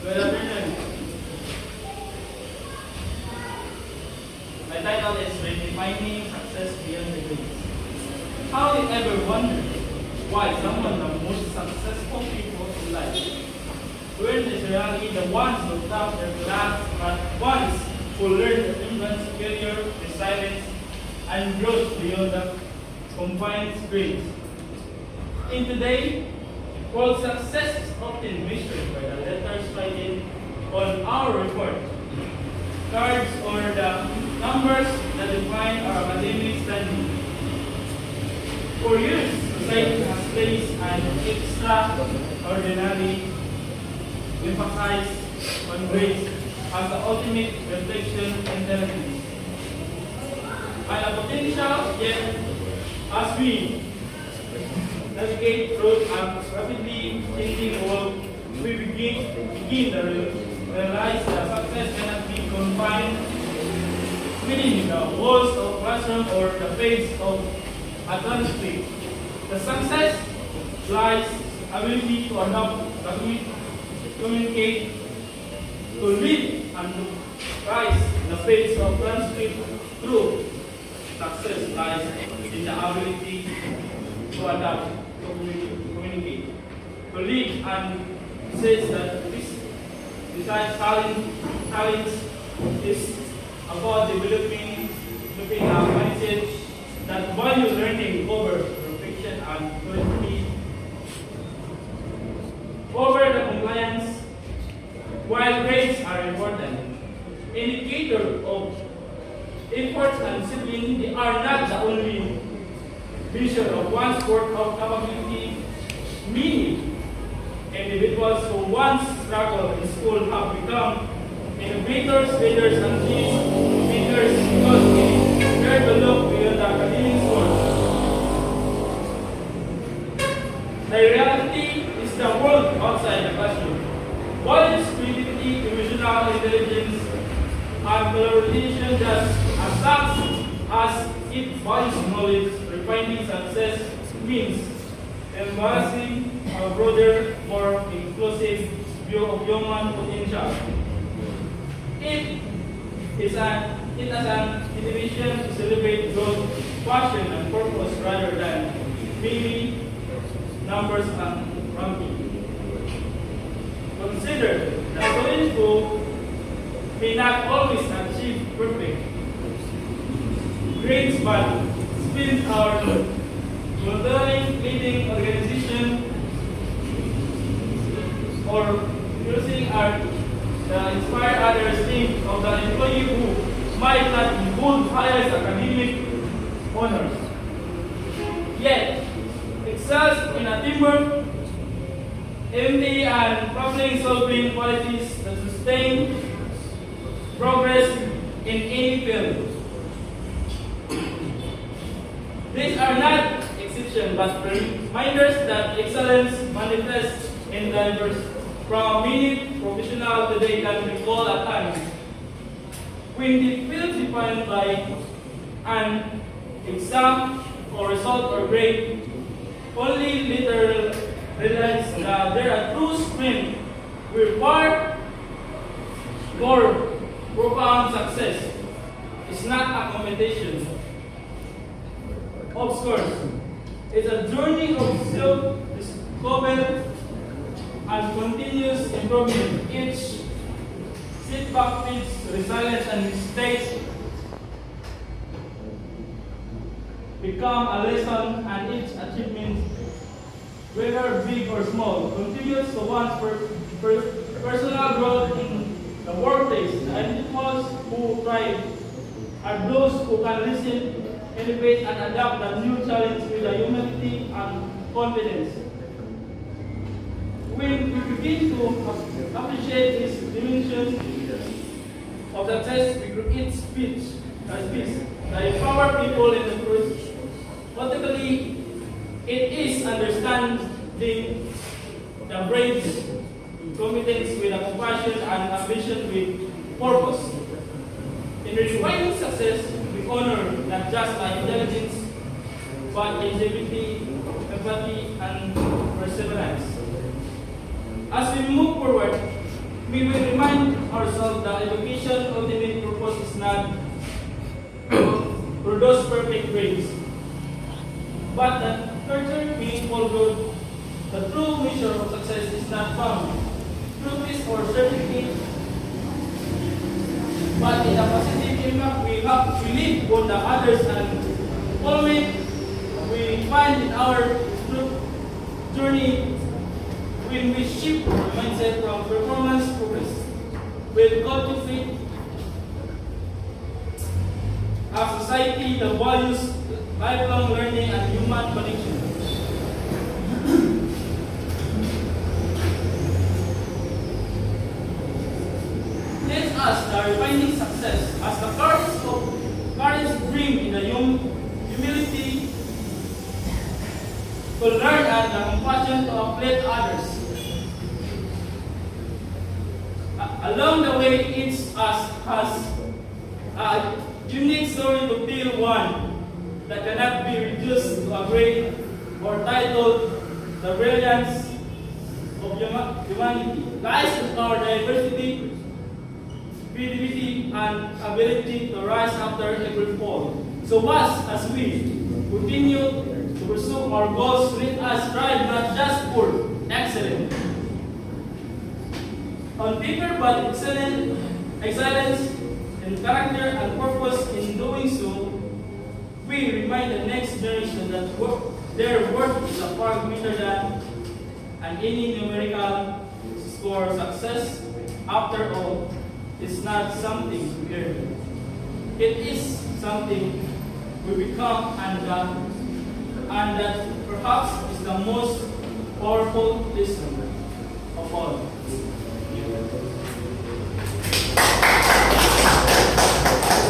Good afternoon. My title is Redefining Success Beyond the Grades. How you ever wonder why some of the most successful people in life weren't necessarily the ones who top their class, but ones who learned to influence failure, resilience, and growth beyond the confined grades? In today, world success is often measured by the letters written on our report cards or the numbers that define our academic standing. For years, society has placed an extraordinary emphasis on grades as the ultimate reflection of intelligence. And a potential, yet, as we navigate through a rapidly changing world, we begin to realize that success cannot be confined within the walls of classroom or the face of a transcript. The success lies ability to adapt, to communicate, to lead, and to rise in the face of transcript. True success lies in the ability to adapt, to communicate, to lead, and says that this talents is about developing a mindset that value learning over perfection and quality, over the compliance. While grades are important indicator of efforts and discipline, they are not the only measure of one's work of capability. Many individuals who once struggled in school have become innovators, leaders, and team makers because they dare to look beyond the academic scores. The reality is the world outside the classroom. Knowledge, creativity, emotional intelligence, and collaboration just as such as it values knowledge, refining success means embracing a broader, more inclusive view of human potential. It is an invitation to celebrate growth, passion, and purpose rather than merely numbers and ranking. Consider that students who may not always achieve perfect grades but spend our volunteering, leading organization, or using our inspire others think of the employee who might not hold highest academic honors, yet excels in a teamwork, empathy, and problem-solving qualities that sustain progress in any field. These are not exceptions, but reminders that excellence manifests in diverse. From many professionals today can recall at times when the field defined by an exam or result or grade, only later realize that their true strength will far more profound success. It's not a competition of scores. It's a journey of self-discovery and continuous improvement. Each setback feeds resilience, and mistakes become a lesson, and each achievement, whether big or small, contributes to one's personal growth in the workplace. The individuals who thrive are those who can listen, innovate, and adapt the new challenge with the humility and confidence. When we begin to appreciate this dimension of success, we create speech that empower people in the truth. Particularly, it is understanding the brain's competence with a compassion and ambition with purpose. In redefining success, we honor not just our intelligence, but integrity, empathy, and perseverance. As we move forward, we will remind ourselves that education's ultimate purpose is not to produce perfect grades, but that nurture meaningful growth. The true measure of success is not found through this or certificate, but in a positive impact we live on the others and always we find in our journey when we shift our mindset from performance progress. We'll cultivate a society that values lifelong learning and human connection. Let us refining success as the courage dream in the humility to learn and the compassion to uplift others. Along the way, each us has a unique story to tell, one that cannot be reduced to a grade or titled "The Brilliance of Humanity." Lies in our diversity, creativity, and ability to rise after every fall. So as we continue to pursue our goals, let us strive not just for excellence on paper, but excellence in character and purpose. In doing so, we remind the next generation that their worth is a far greater than any numerical score. Success, after all, is not something we earn. It is something we become, and that perhaps is the most powerful lesson of all.